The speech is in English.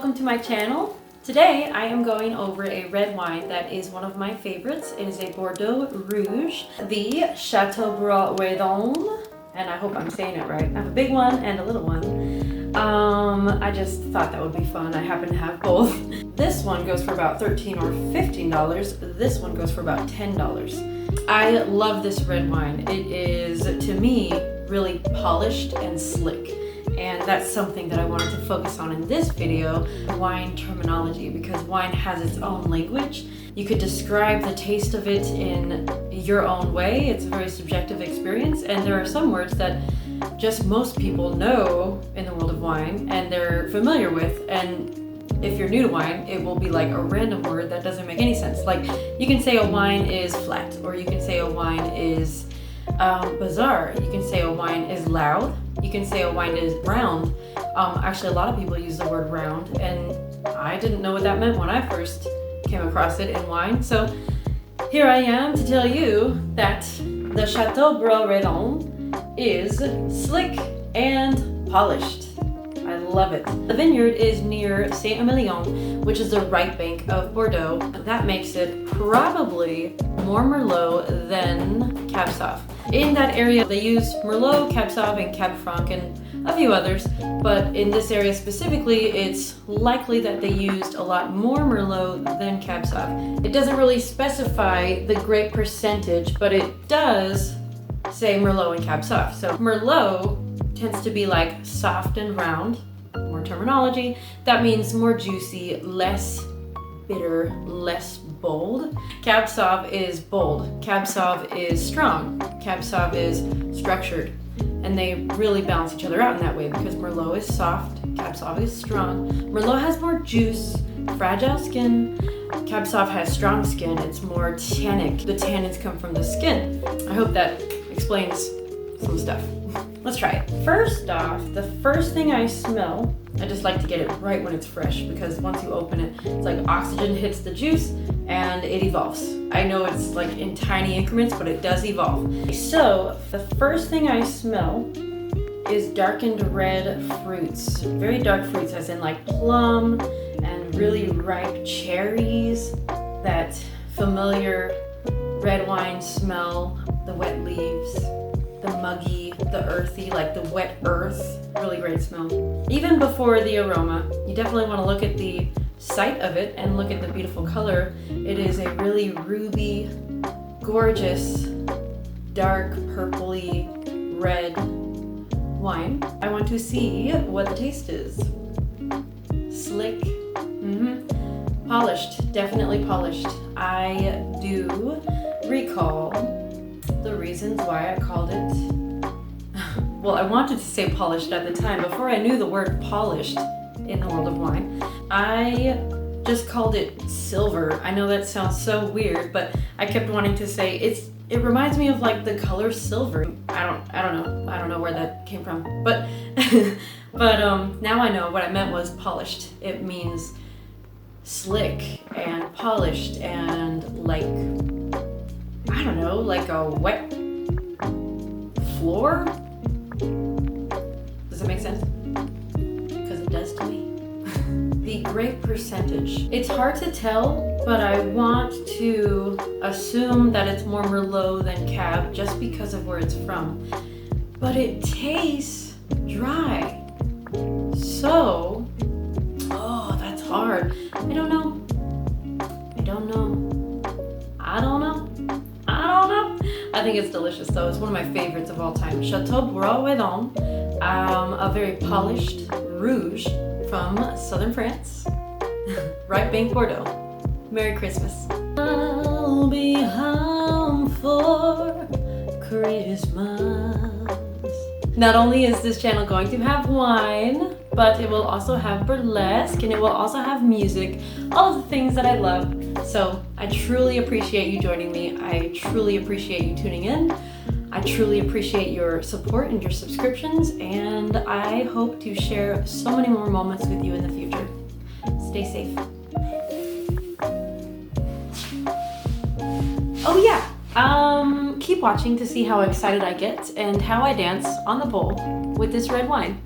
welcome to my channel. Today I am going over a red wine that is one of my favorites. It is a Bordeaux Rouge, the Chateaubriand Redon, and I hope I'm saying it right. I have a big one and a little one. I just thought that would be fun. I happen to have both. This one goes for about $13 or $15. This one goes for about $10. I love this red wine. It is, to me, really polished and slick. And that's something that I wanted to focus on in this video, wine terminology, because wine has its own language. You could describe the taste of it in your own way. It's a very subjective experience, and there are some words that just most people know in the world of wine and they're familiar with, and if you're new to wine, it will be like a random word that doesn't make any sense. Like, you can say a wine is flat, or you can say a wine is bizarre. You can say a wine is loud. You can say a wine is round. Actually, a lot of people use the word round, and I didn't know what that meant when I first came across it in wine. So here I am to tell you that the Chateaubriand Redon is slick and polished. I love it. The vineyard is near Saint-Emilion, which is the right bank of Bordeaux. That makes it probably more Merlot than Cab Sauv. In that area, they use Merlot, Cab Sauv, and Cab Franc, and a few others. But in this area specifically, it's likely that they used a lot more Merlot than Cab Sauv. It doesn't really specify the grape percentage, but it does say Merlot and Cab Sauv. So Merlot tends to be like soft and round, more terminology. That means more juicy, less bitter, less bold. Cab Sauv is bold. Cab Sauv is strong. Cab Sauv is structured. And they really balance each other out in that way because Merlot is soft, Cab Sauv is strong. Merlot has more juice, fragile skin. Cab Sauv has strong skin. It's more tannic. The tannins come from the skin. I hope that explains some stuff. Let's try it. First off, the first thing I smell, I just like to get it right when it's fresh, because once you open it, it's like oxygen hits the juice and it evolves. I know it's like in tiny increments, but it does evolve. So the first thing I smell is darkened red fruits. Very dark fruits, as in like plum and really ripe cherries. That familiar red wine smell, the wet leaves, the muggy, the earthy, like the wet earth, really great smell. Even before the aroma, you definitely want to look at the sight of it and look at the beautiful color. It is a really ruby, gorgeous, dark, purpley, red wine. I want to see what the taste is. Slick, polished, definitely polished. I do recall the reasons why I called it, well, I wanted to say polished at the time. Before I knew the word polished in the world of wine, I just called it silver. I know that sounds so weird, but I kept wanting to say it reminds me of like the color silver. I don't know where that came from, but now I know what I meant was polished. It means slick and polished and like, I don't know, like a wet floor? Does that make sense? Because it does to me. The grape percentage. It's hard to tell, but I want to assume that it's more Merlot than Cab just because of where it's from. But it tastes dry. So, oh, that's hard. I don't know. I think it's delicious though. It's one of my favorites of all time. Chateaubriand Redon, a very polished Rouge from southern France. Right bank Bordeaux. Merry Christmas. I'll be home for Christmas. Not only is this channel going to have wine, but it will also have burlesque, and it will also have music, all of the things that I love. So I truly appreciate you joining me. I truly appreciate you tuning in. I truly appreciate your support and your subscriptions, and I hope to share so many more moments with you in the future. Stay safe. Oh yeah, keep watching to see how excited I get and how I dance on the bowl with this red wine.